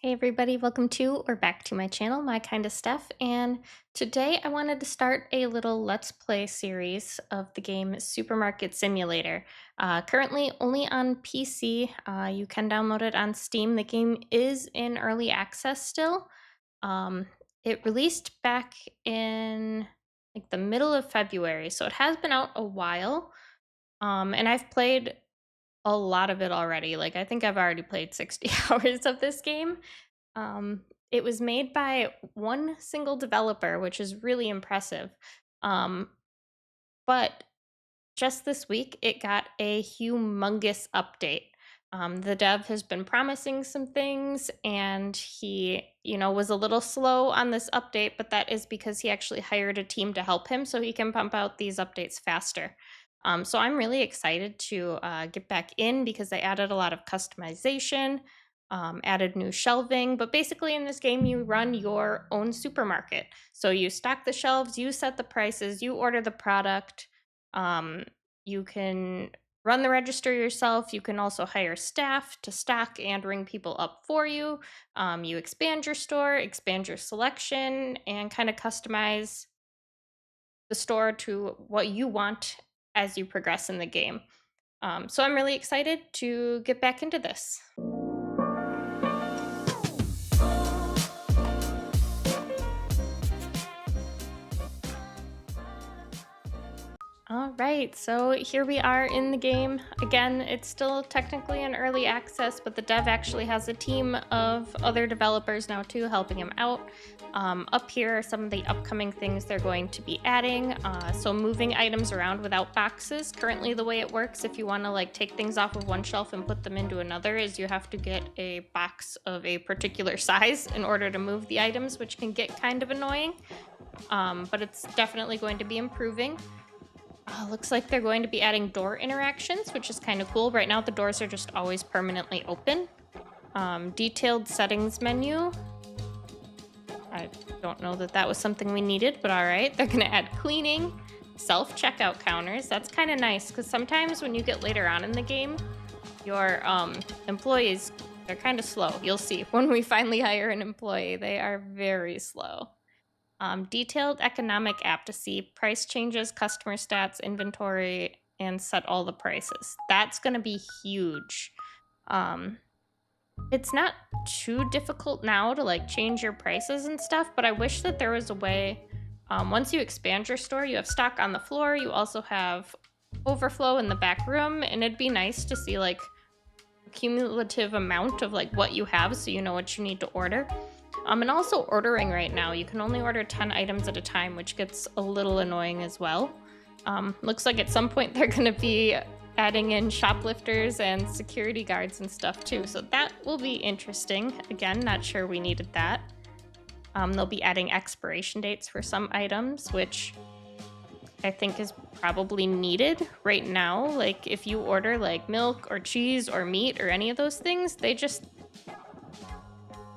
Hey everybody, welcome to or back to my channel, My Kind of Stuff, and today I wanted to start a little Let's Play series of the game Supermarket Simulator. Currently only on PC, you can download it on Steam. The game is in early access still. Um, it released back in like the middle of February, so it has been out a while, and I've played a lot of it already. Like I think I've already played 60 hours of this game. It was made by one single developer, which is really impressive. Um, but just this week, it got a humongous update. The dev has been promising some things, and he, was a little slow on this update, but that is because he actually hired a team to help him so he can pump out these updates faster. So I'm really excited to get back in because they added a lot of customization, added new shelving. But basically, in this game, you run your own supermarket. So you stock the shelves, you set the prices, you order the product. You can run the register yourself. You can also hire staff to stock and ring people up for you. You expand your store, expand your selection, and kind of customize the store to what you want as you progress in the game. So I'm really excited to get back into this. All right, so here we are in the game. Again, it's still technically in early access, but the dev actually has a team of other developers now too, helping him out. Up here are some of the upcoming things they're going to be adding. So moving items around without boxes. Currently the way it works, if you want to like take things off of one shelf and put them into another, is you have to get a box of a particular size in order to move the items, which can get kind of annoying. But it's definitely going to be improving. Looks like they're going to be adding door interactions, which is kind of cool. Right now, the doors are just always permanently open. Detailed settings menu. I don't know that that was something we needed, but all right. They're going to add cleaning, self-checkout counters. That's kind of nice because sometimes when you get later on in the game, your employees, they're kind of slow. You'll see when we finally hire an employee, they are very slow. Detailed economic app to see price changes, customer stats, inventory, and set all the prices. That's going to be huge. It's not too difficult now to like change your prices and stuff, but I wish that there was a way. Once you expand your store, you have stock on the floor. You also have overflow in the back room, and it'd be nice to see like a cumulative amount of like what you have so you know what you need to order. And also ordering right now, you can only order 10 items at a time, which gets a little annoying as well. Looks like at some point they're going to be adding in shoplifters and security guards and stuff too, so that will be interesting. Again, not sure we needed that. They'll be adding expiration dates for some items, which I think is probably needed right now. Like if you order like milk or cheese or meat or any of those things,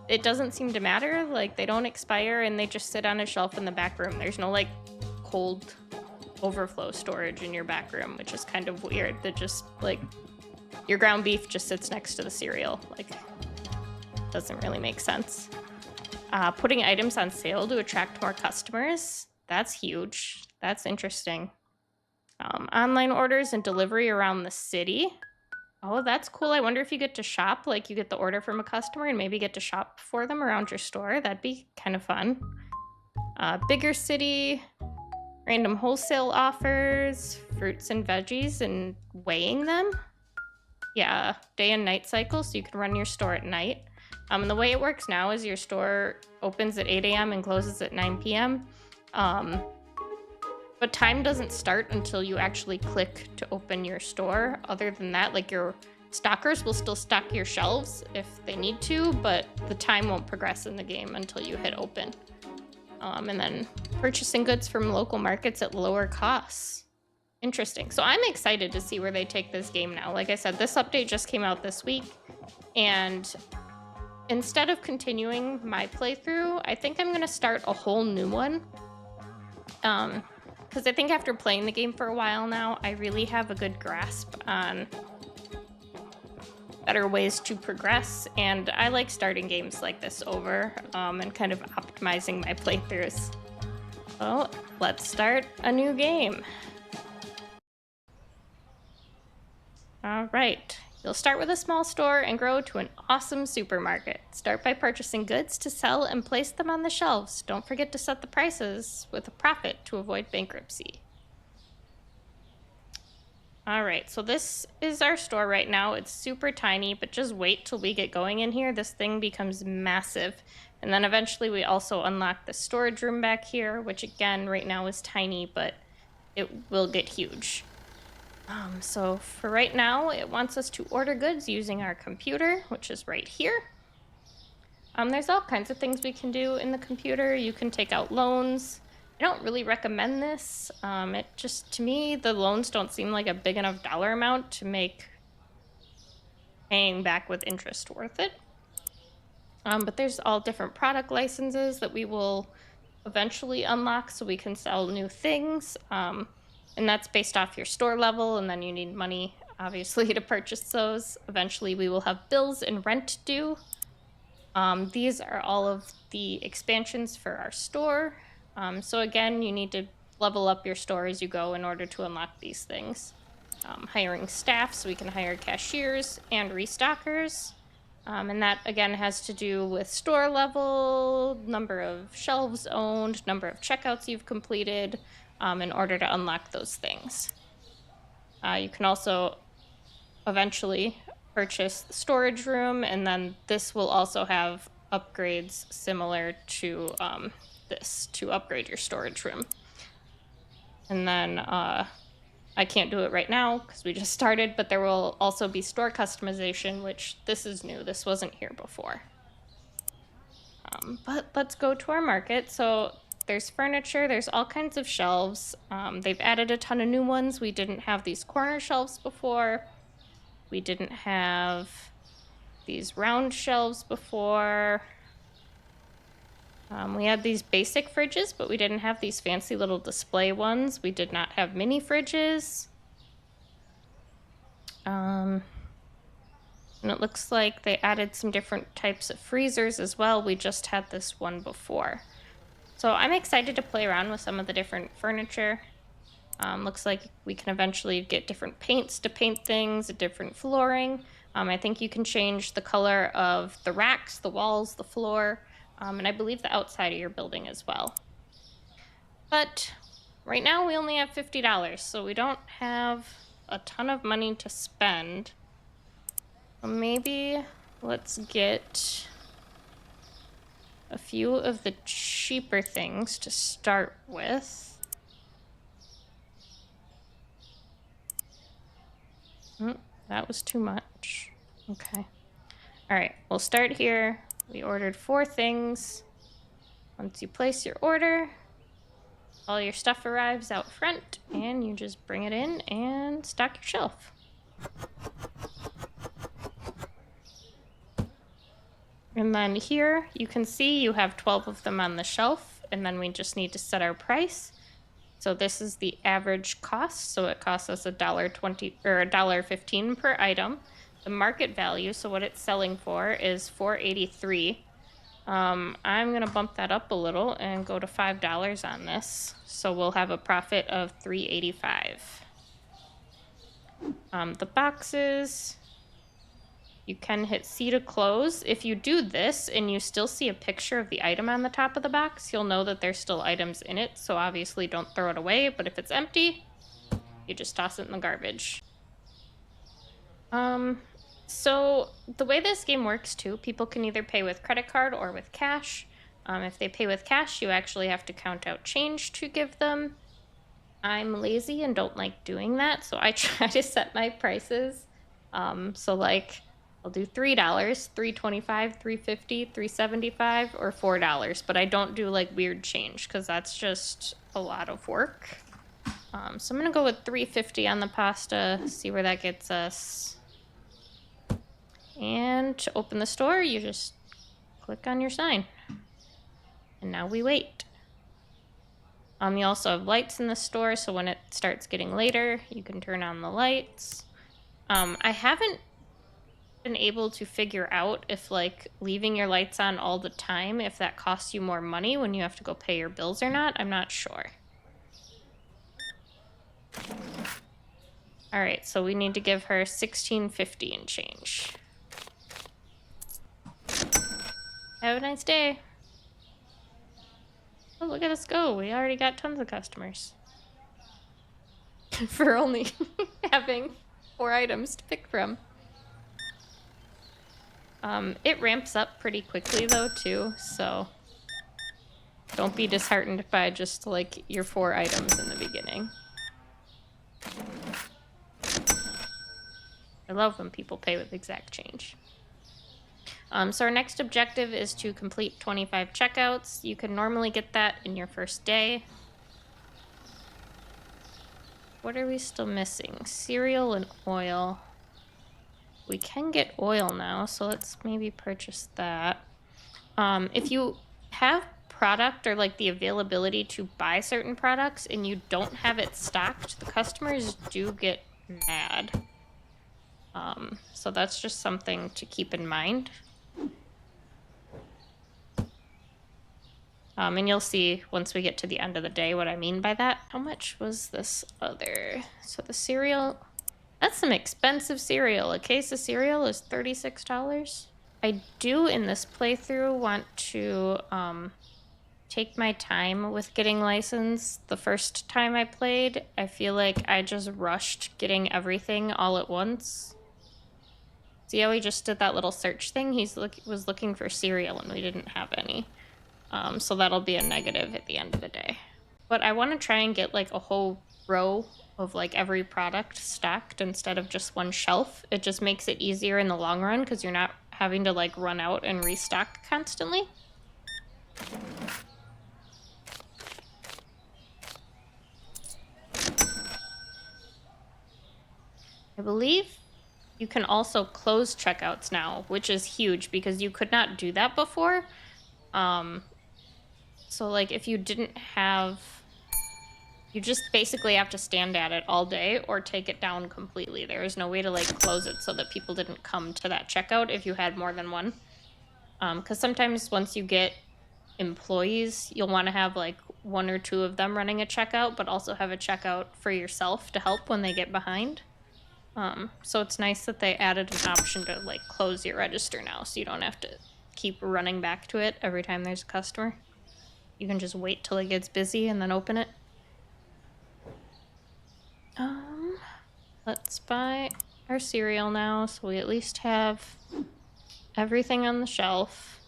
it doesn't seem to matter. Like they don't expire and they just sit on a shelf in the back room. There's no like cold overflow storage in your back room, which is kind of weird. That just like your ground beef just sits next to the cereal. Like doesn't really make sense. Putting items on sale to attract more customers. That's huge. That's interesting. Online orders and delivery around the city. Oh, that's cool. I wonder if you get to shop, like you get the order from a customer and maybe get to shop for them around your store. That'd be kind of fun. Bigger city, random wholesale offers, fruits and veggies, and weighing them. Yeah, day and night cycle, so you can run your store at night. And the way it works now is your store opens at 8 a.m. and closes at 9 p.m. But time doesn't start until you actually click to open your store. Other than that, like your stockers will still stock your shelves if they need to, but the time won't progress in the game until you hit open. And then purchasing goods from local markets at lower costs. Interesting. So I'm excited to see where they take this game now. Like I said, this update just came out this week, and instead of continuing my playthrough, I think I'm going to start a whole new one. Because I think after playing the game for a while now, I really have a good grasp on better ways to progress, and I like starting games like this over and kind of optimizing my playthroughs. So let's start a new game. All right. You'll start with a small store and grow to an awesome supermarket. Start by purchasing goods to sell and place them on the shelves. Don't forget to set the prices with a profit to avoid bankruptcy. All right, so this is our store right now. It's super tiny, but just wait till we get going in here. This thing becomes massive. And then eventually we also unlock the storage room back here, which again, right now is tiny, but it will get huge. So for right now, it wants us to order goods using our computer, which is right here. There's all kinds of things we can do in the computer. You can take out loans. I don't really recommend this. It just, to me, the loans don't seem like a big enough dollar amount to make paying back with interest worth it. But there's all different product licenses that we will eventually unlock so we can sell new things. And that's based off your store level, and then you need money, obviously, to purchase those. Eventually, we will have bills and rent due. These are all of the expansions for our store. So again, you need to level up your store as you go in order to unlock these things. Hiring staff, so we can hire cashiers and restockers. And that, again, has to do with store level, number of shelves owned, number of checkouts you've completed, in order to unlock those things. You can also eventually purchase the storage room, and then this will also have upgrades similar to this to upgrade your storage room. And then I can't do it right now because we just started, but there will also be store customization, which this is new. This wasn't here before. But let's go to our market. So there's furniture, there's all kinds of shelves. They've added a ton of new ones. We didn't have these corner shelves before. We didn't have these round shelves before. We had these basic fridges, but we didn't have these fancy little display ones. We did not have mini fridges. And it looks like they added some different types of freezers as well. We just had this one before. So I'm excited to play around with some of the different furniture. Looks like we can eventually get different paints to paint things, different flooring. I think you can change the color of the racks, the walls, the floor, and I believe the outside of your building as well. But right now we only have $50, so we don't have a ton of money to spend. Maybe let's get a few of the cheaper things to start with. That was too much. Okay. All right, we'll start here. We ordered 4 things. Once you place your order, all your stuff arrives out front, and you just bring it in and stock your shelf. And then here, you can see you have 12 of them on the shelf, and then we just need to set our price. So this is the average cost, so it costs us $1.20 or $1.15 per item. The market value, so what it's selling for, is $4.83. I'm gonna bump that up a little and go to $5 on this, so we'll have a profit of $3.85. The boxes, you can hit C to close. If you do this and you still see a picture of the item on the top of the box, you'll know that there's still items in it, so obviously don't throw it away, but if it's empty, you just toss it in the garbage. So the way this game works too, people can either pay with credit card or with cash. If they pay with cash, you actually have to count out change to give them. I'm lazy and don't like doing that, so I try to set my prices. So like I'll do $3, $3.25, $3.50, $3.75, or $4, but I don't do like weird change because that's just a lot of work. So I'm gonna go with $3.50 on the pasta, see where that gets us. And to open the store, you just click on your sign. And now we wait. You also have lights in the store, so when it starts getting later, you can turn on the lights. I haven't been able to figure out if like leaving your lights on all the time, if that costs you more money when you have to go pay your bills or not. I'm not sure. All right, so we need to give her $16.50 and change. Have a nice day. Oh, look at us go. We already got tons of customers. For only having 4 items to pick from. It ramps up pretty quickly though too, so don't be disheartened by just like your 4 items in the beginning. I love when people pay with exact change. So our next objective is to complete 25 checkouts. You can normally get that in your first day. What are we still missing? Cereal and oil. We can get oil now, so let's maybe purchase that. If you have product or like the availability to buy certain products and you don't have it stocked, the customers do get mad. So that's just something to keep in mind. And you'll see once we get to the end of the day what I mean by that. How much was this other? So the cereal, that's some expensive cereal. A case of cereal is $36. I do in this playthrough want to take my time with getting licensed. The first time I played, I feel like I just rushed getting everything all at once. See how he just did that little search thing? He was looking for cereal and we didn't have any. So that'll be a negative at the end of the day. But I want to try and get like a whole row of like every product stocked instead of just one shelf. It just makes it easier in the long run because you're not having to like run out and restock constantly. I believe you can also close checkouts now, which is huge because you could not do that before. So like if you didn't have, you just basically have to stand at it all day or take it down completely. There is no way to like close it so that people didn't come to that checkout if you had more than one. Because sometimes once you get employees, you'll want to have like 1 or 2 of them running a checkout, but also have a checkout for yourself to help when they get behind. So it's nice that they added an option to like close your register now, so you don't have to keep running back to it every time there's a customer. You can just wait till it gets busy and then open it. Let's buy our cereal now, so we at least have everything on the shelf.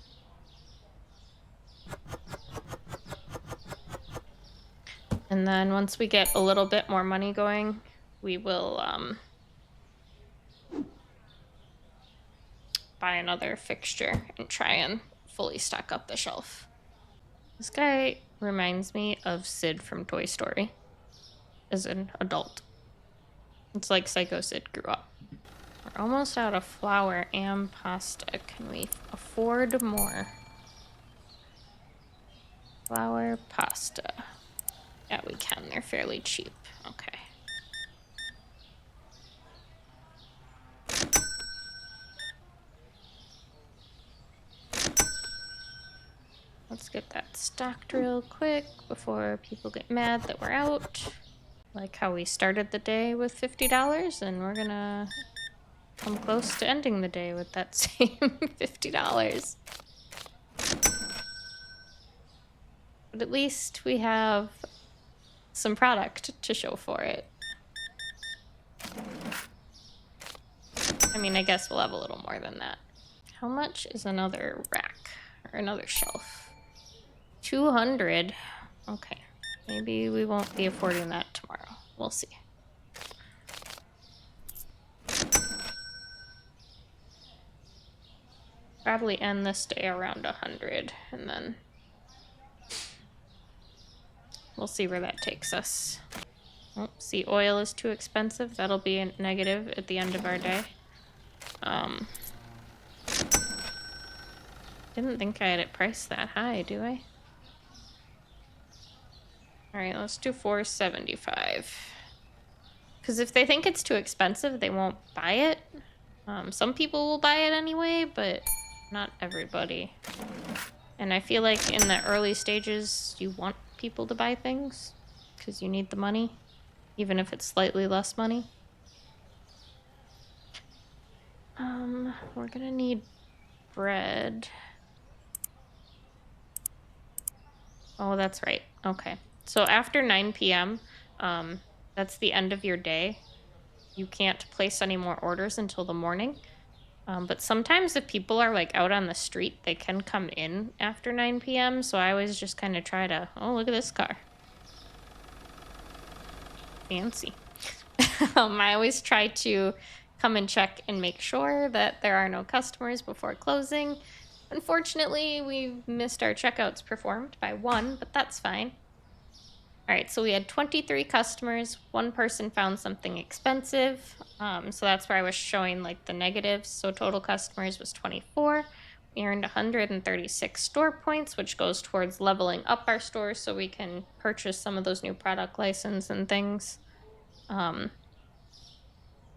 And then once we get a little bit more money going, we will buy another fixture and try and fully stock up the shelf. This guy reminds me of Sid from Toy Story as an adult. It's like Psycho Sid grew up. We're almost out of flour and pasta. Can we afford more? Flour, pasta. Yeah, we can. They're fairly cheap. Okay. Let's get that stocked real quick before people get mad that we're out. Like how we started the day with $50, and we're gonna come close to ending the day with that same $50. But at least we have some product to show for it. I mean, I guess we'll have a little more than that. How much is another rack or another shelf? 200. Okay. Maybe we won't be affording that tomorrow. We'll see. Probably end this day around 100, and then we'll see where that takes us. Oh, see, oil is too expensive. That'll be a negative at the end of our day. Didn't think I had it priced that high, do I? Alright, let's do $4.75. Because if they think it's too expensive, they won't buy it. Some people will buy it anyway, but not everybody. And I feel like in the early stages, you want people to buy things because you need the money, even if it's slightly less money. We're gonna need bread. Oh, that's right. Okay. So after 9 p.m., that's the end of your day. You can't place any more orders until the morning. But sometimes if people are like out on the street, they can come in after 9 p.m. So I always just kind of try to, oh, look at this car. Fancy. I always try to come and check and make sure that there are no customers before closing. Unfortunately, we missed our checkouts performed by 1, but that's fine. All right, so we had 23 customers. One person found something expensive. So that's where I was showing like the negatives. So total customers was 24. We earned 136 store points, which goes towards leveling up our stores so we can purchase some of those new product license and things.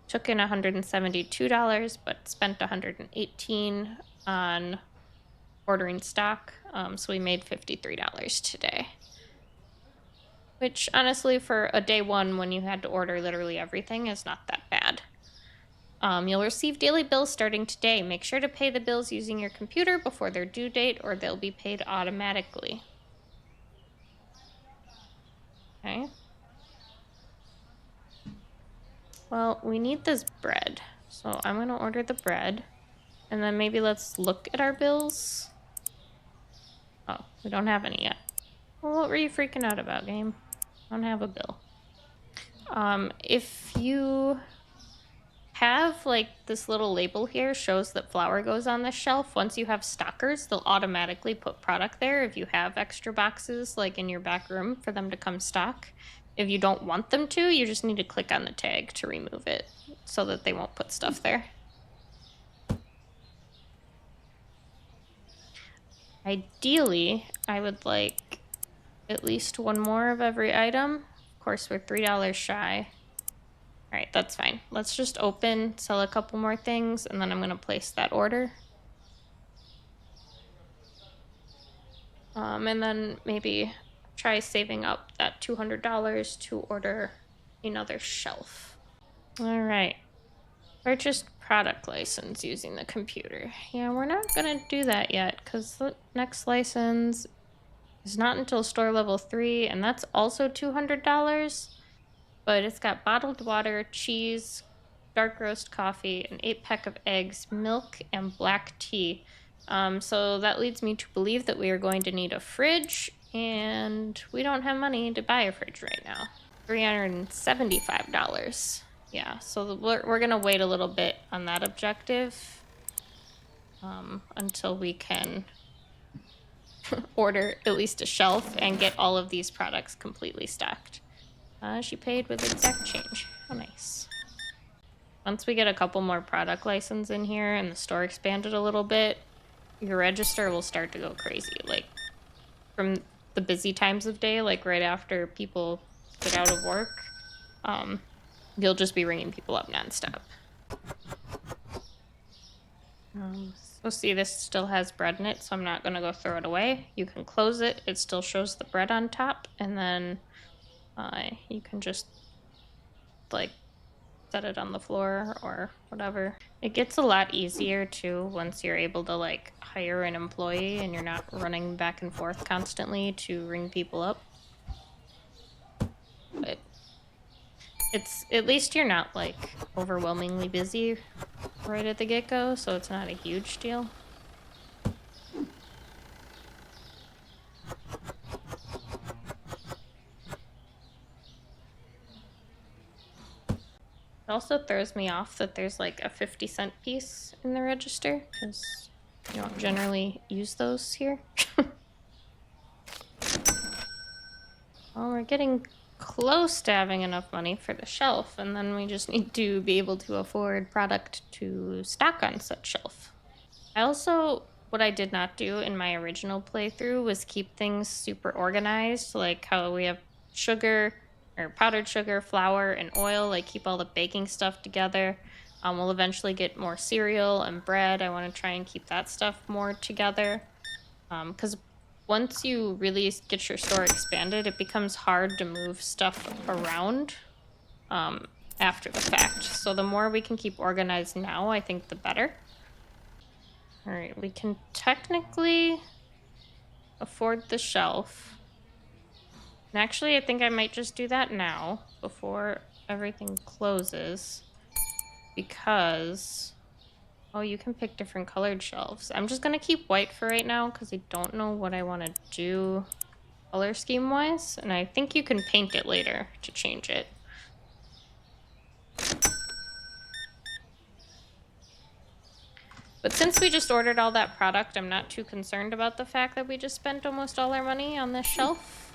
Took in $172, but spent $118 on ordering stock. So we made $53 today. Which, honestly, for a day one when you had to order literally everything is not that bad. You'll receive daily bills starting today. Make sure to pay the bills using your computer before their due date or they'll be paid automatically. Okay. Well, we need this bread. So I'm going to order the bread. And then maybe let's look at our bills. Oh, we don't have any yet. Well, what were you freaking out about, game? I don't have a bill. If you have like this little label here shows that flour goes on this shelf, once you have stockers, they'll automatically put product there if you have extra boxes like in your back room for them to come stock. If you don't want them to, you just need to click on the tag to remove it so that they won't put stuff there. Ideally, I would like at least one more of every item. Of course, we're $3 shy. All right, that's fine. Let's just open, sell a couple more things, and then I'm going to place that order. And then maybe try saving up that $200 to order another shelf. All right. Purchased product license using the computer. Yeah, we're not going to do that yet because the next license is not until store level 3, and that's also $200. But it's got bottled water, cheese, dark roast coffee, an 8-pack of eggs, milk, and black tea. So that leads me to believe that we are going to need a fridge, and we don't have money to buy a fridge right now. $375. Yeah, so we're going to wait a little bit on that objective until we can order at least a shelf and get all of these products completely stocked. She paid with exact change. How nice. Once we get a couple more product license in here and the store expanded a little bit, your register will start to go crazy. Like, from the busy times of day, like right after people get out of work, you'll just be ringing people up nonstop. So see, this still has bread in it, so I'm not going to go throw it away. You can close it. It still shows the bread on top, and then you can just, like, set it on the floor or whatever. It gets a lot easier too once you're able to like hire an employee and you're not running back and forth constantly to ring people up. But it's at least you're not like overwhelmingly busy right at the get-go, so it's not a huge deal. It also throws me off that there's like a 50-cent piece in the register because you don't generally use those here. Well, we're getting close to having enough money for the shelf, and then we just need to be able to afford product to stock on such shelf. What I did not do in my original playthrough was keep things super organized, like how we have sugar or powdered sugar, flour, and oil, like keep all the baking stuff together. We'll eventually get more cereal and bread. I want to try and keep that stuff more together. Because once you really get your store expanded, it becomes hard to move stuff around after the fact. So the more we can keep organized now, I think the better. All right, we can technically afford the shelf. And actually, I think I might just do that now before everything closes. Because, oh, you can pick different colored shelves. I'm just going to keep white for right now because I don't know what I want to do color scheme wise. And I think you can paint it later to change it. But since we just ordered all that product, I'm not too concerned about the fact that we just spent almost all our money on this shelf.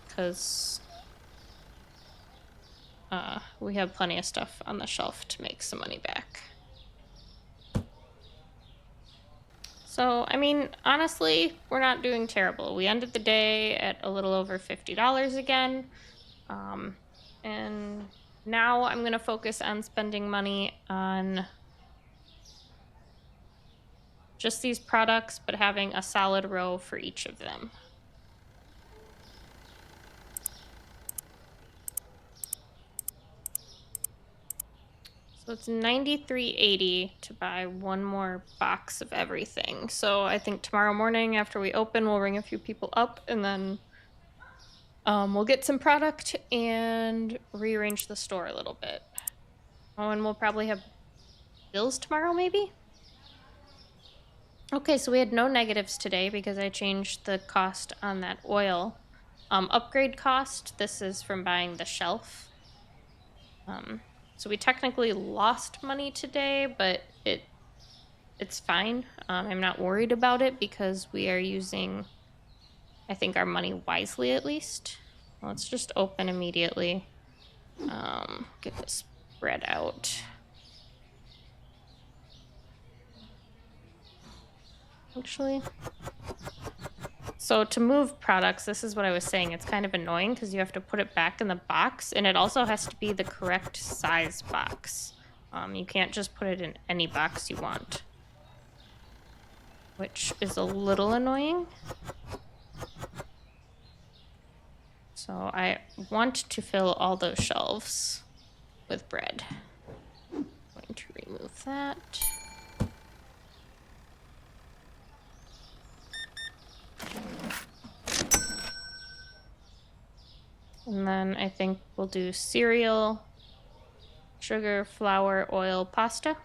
Because we have plenty of stuff on the shelf to make some money back. So, I mean, honestly, we're not doing terrible. We ended the day at a little over $50 again. And now I'm going to focus on spending money on just these products, but having a solid row for each of them. So it's $93.80 to buy one more box of everything. So I think tomorrow morning after we open, we'll ring a few people up and then we'll get some product and rearrange the store a little bit. Oh, and we'll probably have bills tomorrow, maybe? Okay, so we had no negatives today because I changed the cost on that oil. Upgrade cost, this is from buying the shelf. So we technically lost money today, but it's fine. I'm not worried about it because we are using, I think, our money wisely at least. Let's just open immediately. Get this spread out. Actually, so to move products, this is what I was saying. It's kind of annoying because you have to put it back in the box, and it also has to be the correct size box. You can't just put it in any box you want, which is a little annoying. So I want to fill all those shelves with bread. I'm going to remove that. And then I think we'll do cereal, sugar, flour, oil, pasta.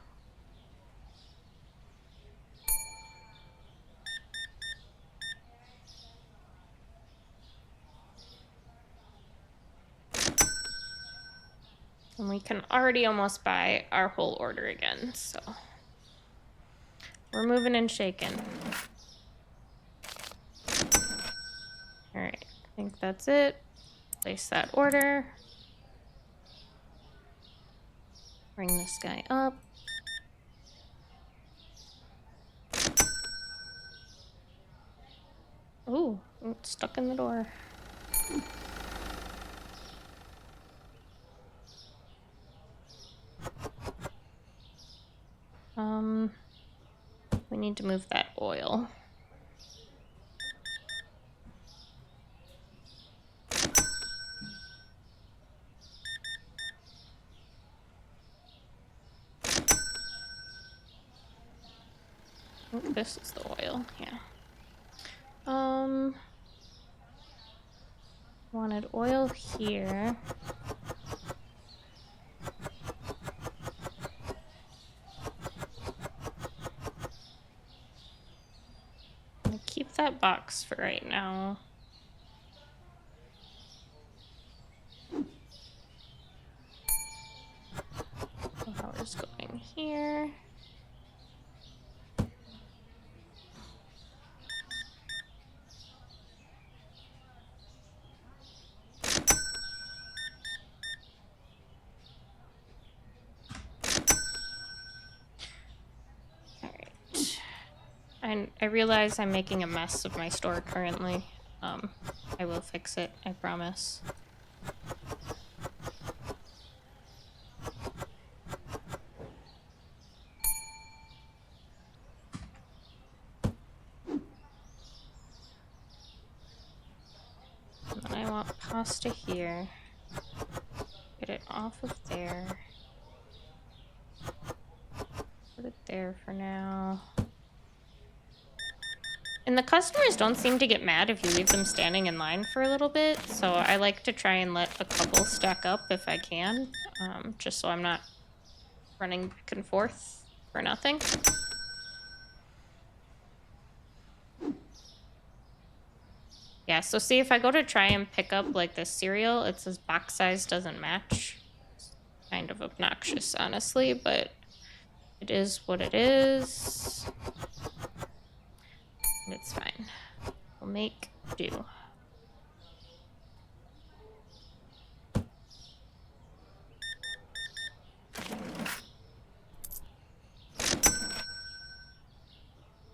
And we can already almost buy our whole order again, so we're moving and shaking. All right, I think that's it. Place that order. Bring this guy up. Ooh, it's stuck in the door. We need to move that oil. Oh, this is the oil, yeah. Wanted oil here. I'll keep that box for right now. Power's going here. And I realize I'm making a mess of my store currently. I will fix it, I promise. pasta here. Get it off of there. Put it there for now. And the customers don't seem to get mad if you leave them standing in line for a little bit, so I like to try and let a couple stack up if I can, just so I'm not running back and forth for nothing. Yeah, so see, if I go to try and pick up like this cereal, it says box size doesn't match. It's kind of obnoxious, honestly, but it is what it is. And it's fine. We'll make do.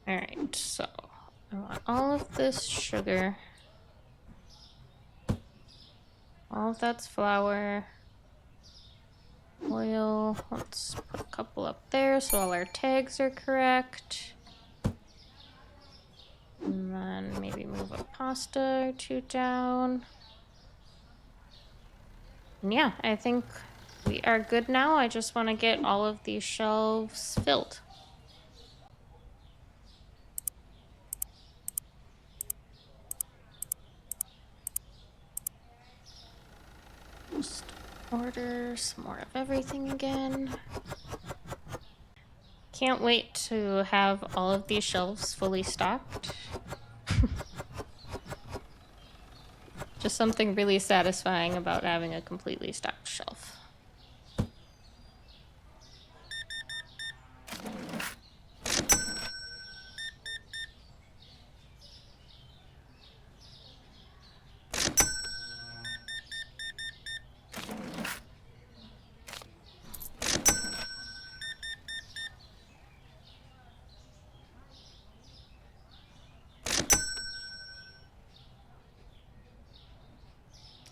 Alright, so I want all of this sugar. All of that's flour. Oil. Let's put a couple up there so all our tags are correct. And then maybe move a pasta or two down. And yeah, I think we are good now. I just want to get all of these shelves filled. Just order some more of everything again. Can't wait to have all of these shelves fully stocked. Just something really satisfying about having a completely stocked shelf.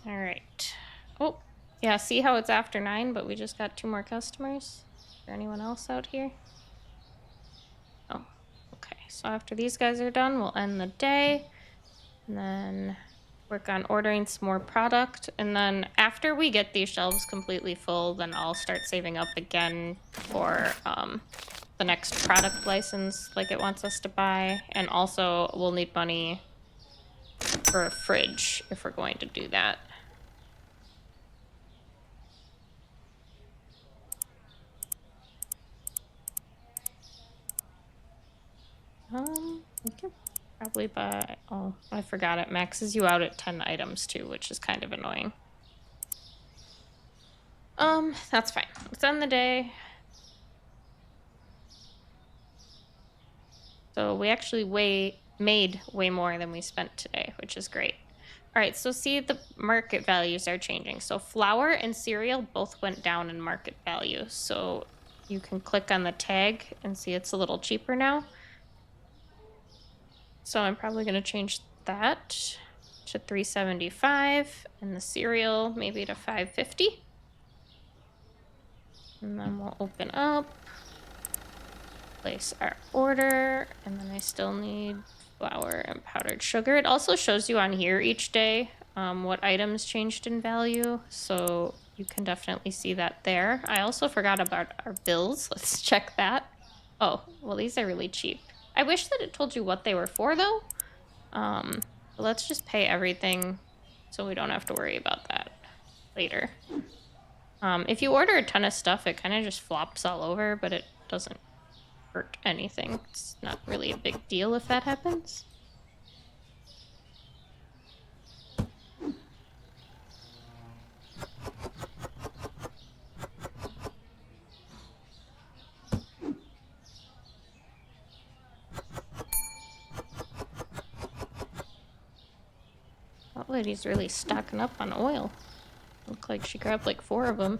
All right. Oh, yeah, see how it's after 9, but we just got 2 more customers? Is there anyone else out here? Oh, okay. So after these guys are done, we'll end the day. And then work on ordering some more product. And then after we get these shelves completely full, then I'll start saving up again for the next product license like it wants us to buy. And also we'll need money for a fridge if we're going to do that. We could probably buy... Oh, I forgot it. Maxes you out at 10 items too, which is kind of annoying. That's fine. Let's end the day. So we actually made way more than we spent today, which is great. All right, so see, the market values are changing. So flour and cereal both went down in market value. So you can click on the tag and see it's a little cheaper now. So I'm probably going to change that to $3.75 and the cereal maybe to $5.50. And then we'll open up, place our order, and then I still need flour and powdered sugar. It also shows you on here each day what items changed in value, so you can definitely see that there. I also forgot about our bills. Let's check that. Oh, well, these are really cheap. I wish that it told you what they were for, though. Let's just pay everything so we don't have to worry about that later. If you order a ton of stuff, it kind of just flops all over, but it doesn't hurt anything. It's not really a big deal if that happens. That lady's really stocking up on oil. Looked like she grabbed like 4 of them.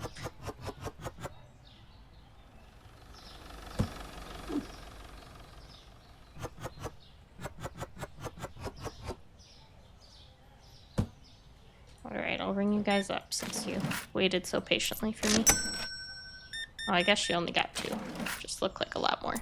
Alright, I'll ring you guys up since you waited so patiently for me. Oh, I guess she only got 2. Just look like a lot more.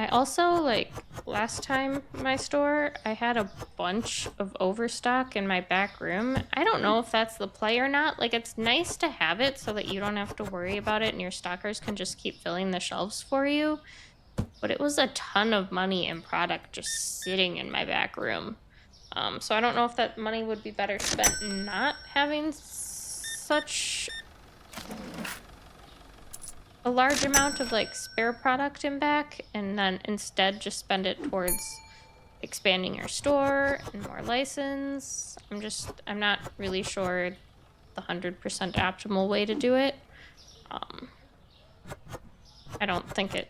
I also, like, last time my store, I had a bunch of overstock in my back room. I don't know if that's the play or not. Like, it's nice to have it so that you don't have to worry about it and your stockers can just keep filling the shelves for you. But it was a ton of money and product just sitting in my back room. So I don't know if that money would be better spent not having such a large amount of like spare product in back and then instead just spend it towards expanding your store and more license. I'm not really sure the 100% optimal way to do it. Um, I don't think it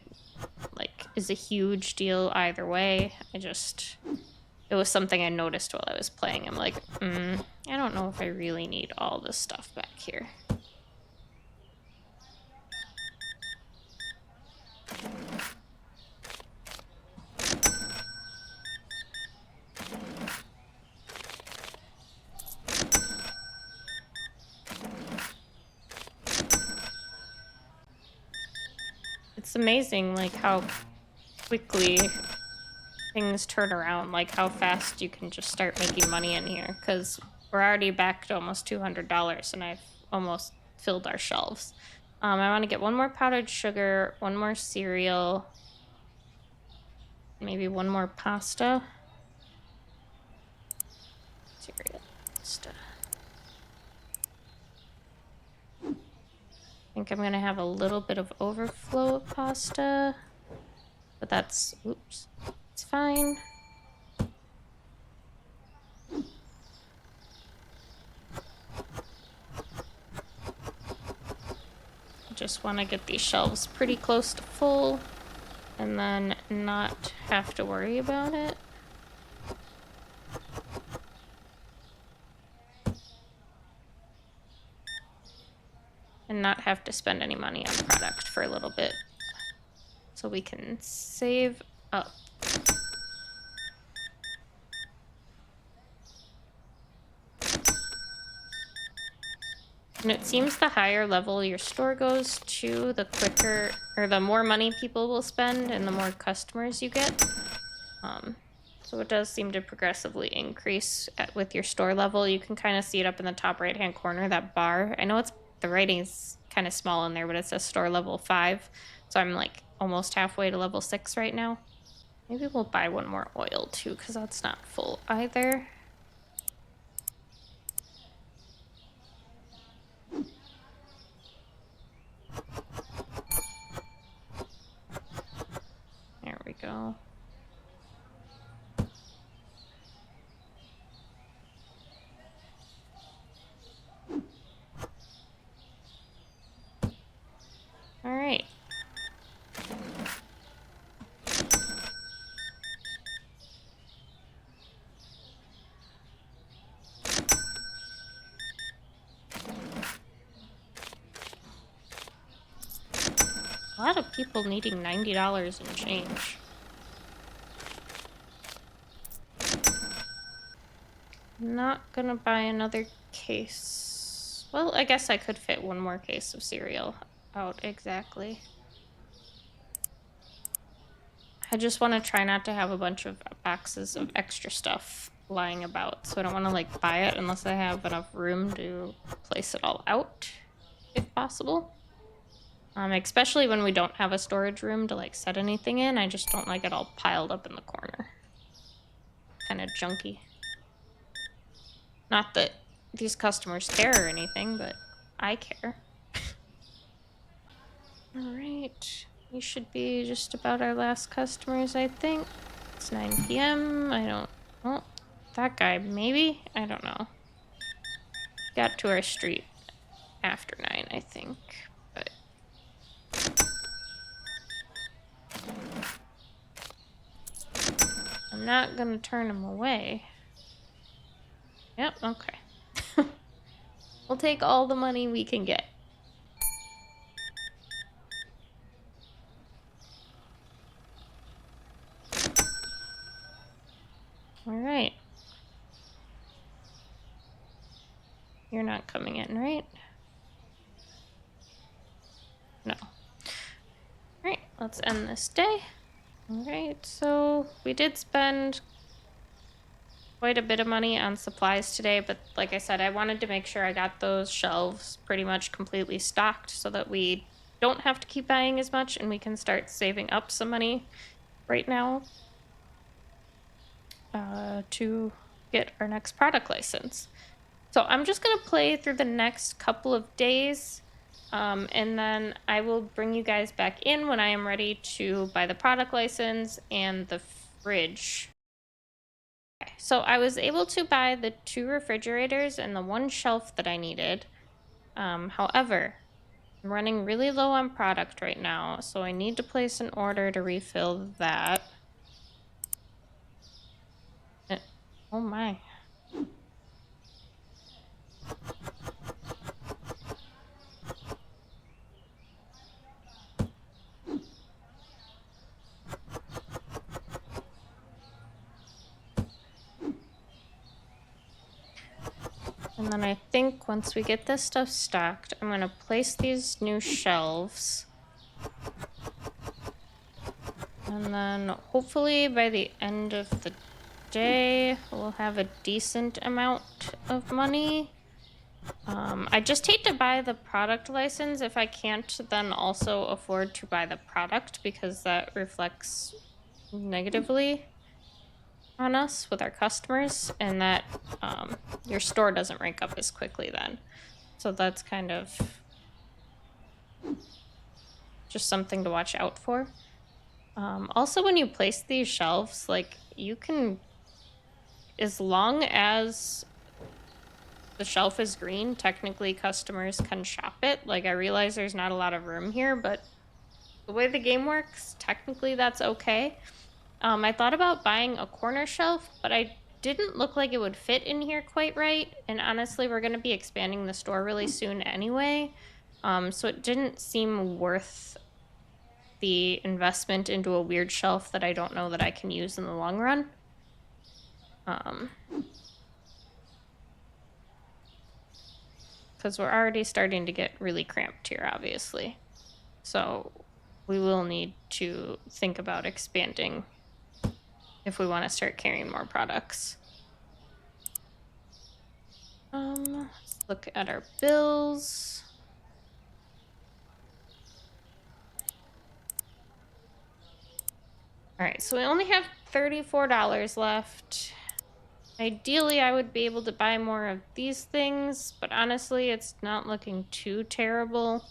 like is a huge deal either way. It was something I noticed while I was playing. I'm like, I don't know if I really need all this stuff back here. It's amazing, like, how quickly things turn around, like how fast you can just start making money in here, because we're already back to almost $200 and I've almost filled our shelves. I want to get one more powdered sugar, one more cereal, maybe one more pasta. Cereal, pasta. I think I'm gonna have a little bit of overflow of pasta, but that's, oops, it's fine. Just want to get these shelves pretty close to full and then not have to worry about it. And not have to spend any money on product for a little bit. So we can save up. And it seems the higher level your store goes to, the quicker, or the more money people will spend and the more customers you get. So it does seem to progressively increase with your store level. You can kind of see it up in the top right-hand corner, that bar. I know the writing's kind of small in there, but it says store level 5. So I'm like almost halfway to level 6 right now. Maybe we'll buy one more oil too, because that's not full either. There we go. All right. A lot of people needing $90 and change. Not gonna buy another case. Well, I guess I could fit one more case of cereal out exactly. I just want to try not to have a bunch of boxes of extra stuff lying about, so I don't want to like buy it unless I have enough room to place it all out, if possible. Especially when we don't have a storage room to like set anything in. I just don't like it all piled up in the corner. Kind of junky. Not that these customers care or anything, but I care. Alright. We should be just about our last customers, I think. It's 9 p.m. Oh, that guy, maybe? I don't know. Got to our street after 9, I think. But I'm not gonna turn him away. Yep, okay. We'll take all the money we can get. Alright. You're not coming in, right? No. Alright, let's end this day. All right, so we did spend quite a bit of money on supplies today, but like I said, I wanted to make sure I got those shelves pretty much completely stocked so that we don't have to keep buying as much and we can start saving up some money right now to get our next product license. So I'm just going to play through the next couple of days, and then I will bring you guys back in when I am ready to buy the product license and the fridge. Okay, so I was able to buy the 2 refrigerators and the 1 shelf that I needed. However, I'm running really low on product right now, so I need to place an order to refill that. Oh my. And then I think once we get this stuff stocked, I'm going to place these new shelves. And then hopefully by the end of the day, we'll have a decent amount of money. I just hate to buy the product license if I can't then also afford to buy the product, because that reflects negatively on us with our customers, and that your store doesn't rank up as quickly then. So that's kind of just something to watch out for. Also, when you place these shelves, like, you can, as long as the shelf is green, technically customers can shop it. Like, I realize there's not a lot of room here, but the way the game works, technically that's okay. I thought about buying a corner shelf, but I didn't look like it would fit in here quite right. And honestly, we're going to be expanding the store really soon anyway. So it didn't seem worth the investment into a weird shelf that I don't know that I can use in the long run. Because we're already starting to get really cramped here, obviously. So we will need to think about expanding if we want to start carrying more products. Let's look at our bills. All right, so we only have $34 left. Ideally, I would be able to buy more of these things, but honestly, it's not looking too terrible.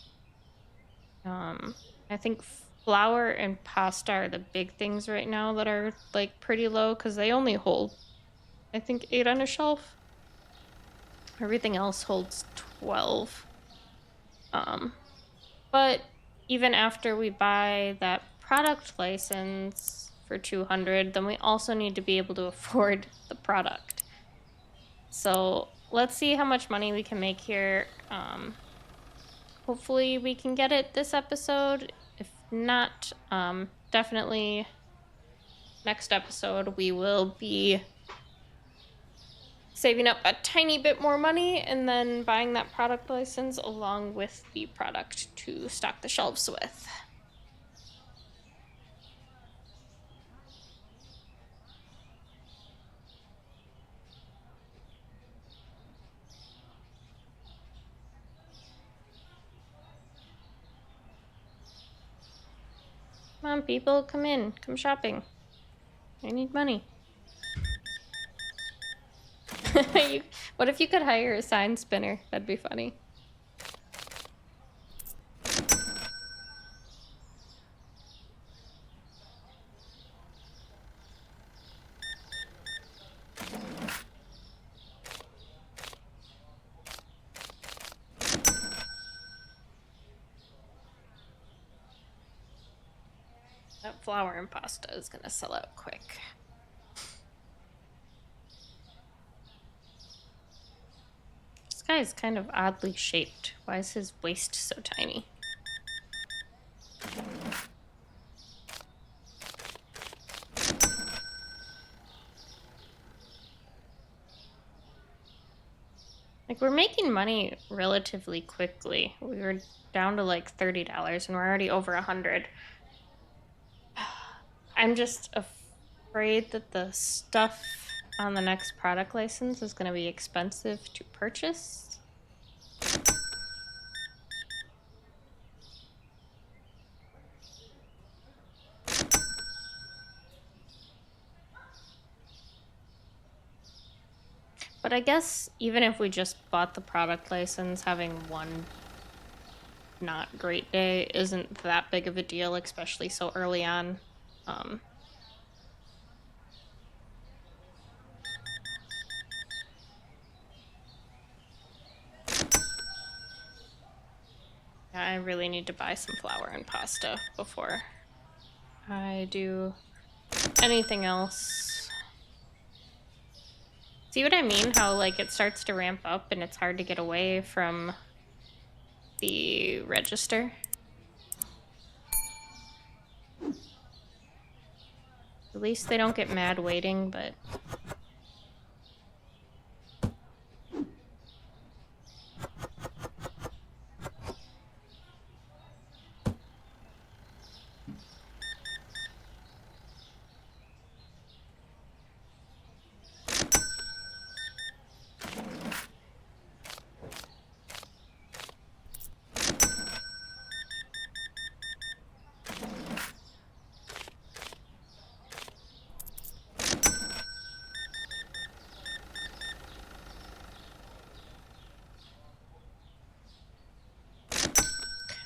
I think flour and pasta are the big things right now that are like pretty low, because they only hold, I think, 8 on a shelf. Everything else holds 12. But even after we buy that product license for 200, then we also need to be able to afford the product. So let's see how much money we can make here. Hopefully we can get it this episode. If not, definitely next episode we will be saving up a tiny bit more money and then buying that product license along with the product to stock the shelves with. Come on, people, come in, come shopping. I need money. What if you could hire a sign spinner? That'd be funny. That flour and pasta is gonna sell out quick. This guy is kind of oddly shaped. Why is his waist so tiny? Like, we're making money relatively quickly. We were down to like $30 and we're already over 100. I'm just afraid that the stuff on the next product license is going to be expensive to purchase. But I guess even if we just bought the product license, having one not great day isn't that big of a deal, especially so early on. I really need to buy some flour and pasta before I do anything else. See what I mean? How, like, it starts to ramp up and it's hard to get away from the register. At least they don't get mad waiting, but...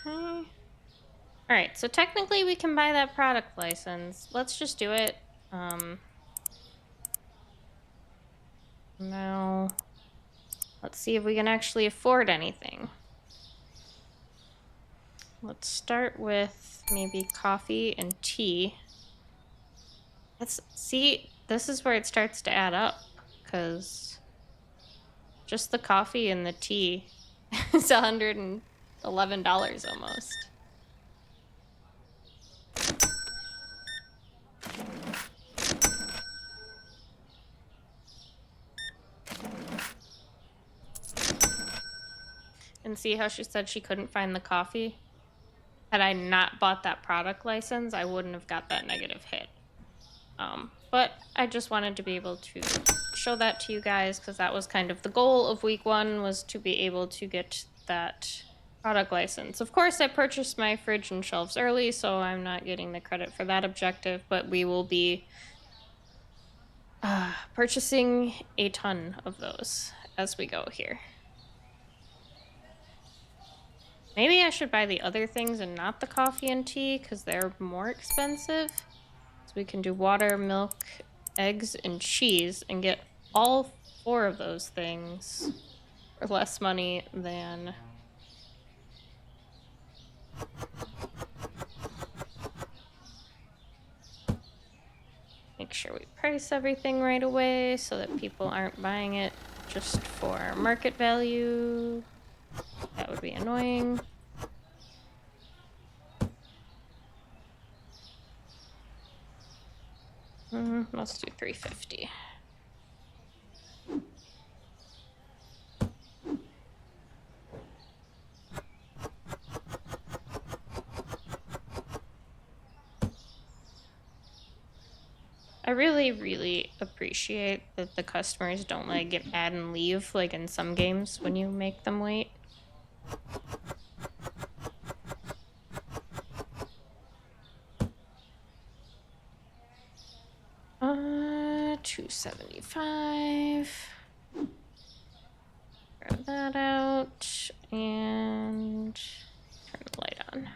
Okay. Alright, so technically we can buy that product license. Let's just do it. Now, let's see if we can actually afford anything. Let's start with maybe coffee and tea. See, this is where it starts to add up, because just the coffee and the tea is $111 almost. And see how she said she couldn't find the coffee? Had I not bought that product license, I wouldn't have got that negative hit. But I just wanted to be able to show that to you guys, because that was kind of the goal of week 1, was to be able to get that product license. Of course, I purchased my fridge and shelves early, so I'm not getting the credit for that objective, but we will be purchasing a ton of those as we go here. Maybe I should buy the other things and not the coffee and tea, because they're more expensive. So we can do water, milk, eggs, and cheese and get all 4 of those things for less money than... Make sure we price everything right away so that people aren't buying it just for market value. That would be annoying. Let's do $3.50. I really, really appreciate that the customers don't, like, get mad and leave, like in some games when you make them wait. $2.75. Grab that out and turn the light on.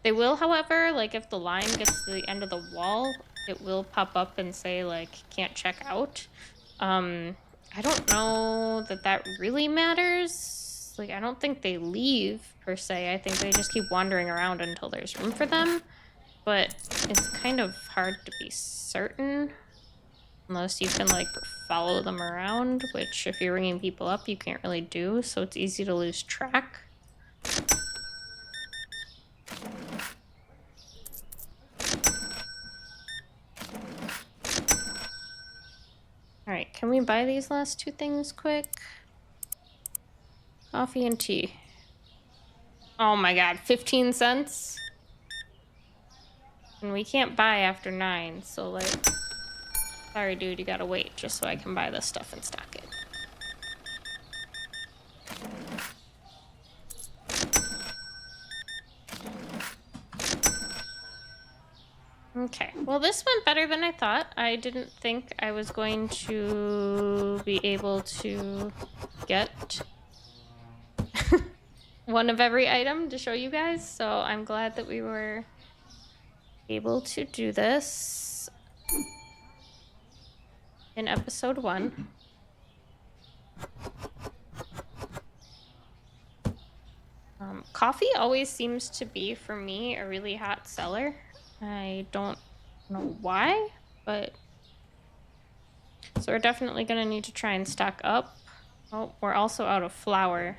They will, however, like, if the line gets to the end of the wall, it will pop up and say, like, can't check out. I don't know that that really matters. Like, I don't think they leave, per se. I think they just keep wandering around until there's room for them. But it's kind of hard to be certain. Unless you can, like, follow them around, which if you're ringing people up, you can't really do, so it's easy to lose track. Alright, can we buy these last 2 things quick? Coffee and tea. Oh my god, 15 cents? And we can't buy after 9, so like, sorry dude, you gotta wait just so I can buy this stuff and stock it. Okay, well this went better than I thought. I didn't think I was going to be able to get one of every item to show you guys, so I'm glad that we were able to do this in episode 1. Coffee always seems to be, for me, a really hot seller. I don't know why, but... So we're definitely going to need to try and stock up. Oh, we're also out of flour.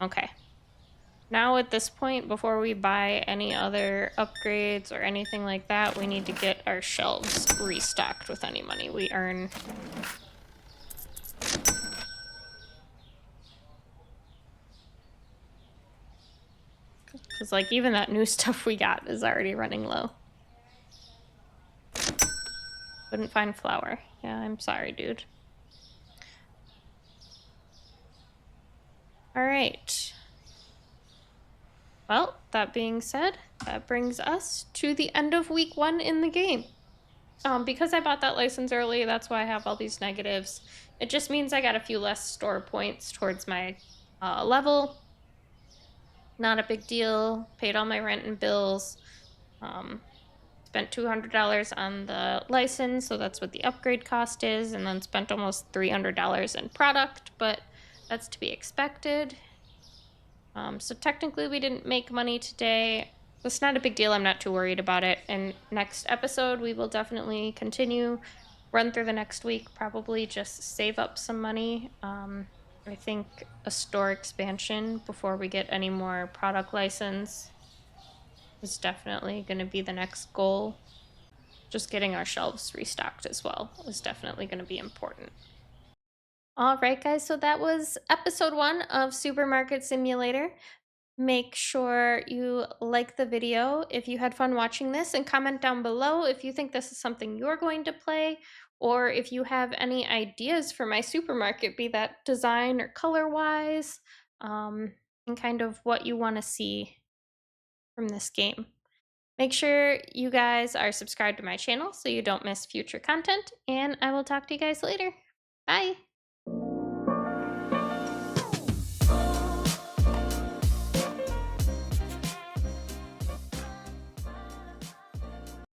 Okay. Now at this point, before we buy any other upgrades or anything like that, we need to get our shelves restocked with any money we earn. Because, like, even that new stuff we got is already running low. Couldn't find flour. Yeah, I'm sorry, dude. Alright. Well, that being said, that brings us to the end of week 1 in the game. Because I bought that license early, that's why I have all these negatives. It just means I got a few less store points towards my level. Not a big deal. Paid all my rent and bills. Spent $200 on the license, so that's what the upgrade cost is, and then spent almost $300 in product, but that's to be expected. So technically we didn't make money today. It's not a big deal. I'm not too worried about it. And next episode, we will definitely continue, run through the next week, probably just save up some money. I think a store expansion before we get any more product license is definitely going to be the next goal. Just getting our shelves restocked as well is definitely going to be important. All right, guys, so that was episode 1 of Supermarket Simulator. Make sure you like the video if you had fun watching this, and comment down below if you think this is something you're going to play, or if you have any ideas for my supermarket, be that design or color-wise, and kind of what you want to see from this game. Make sure you guys are subscribed to my channel so you don't miss future content, and I will talk to you guys later. Bye!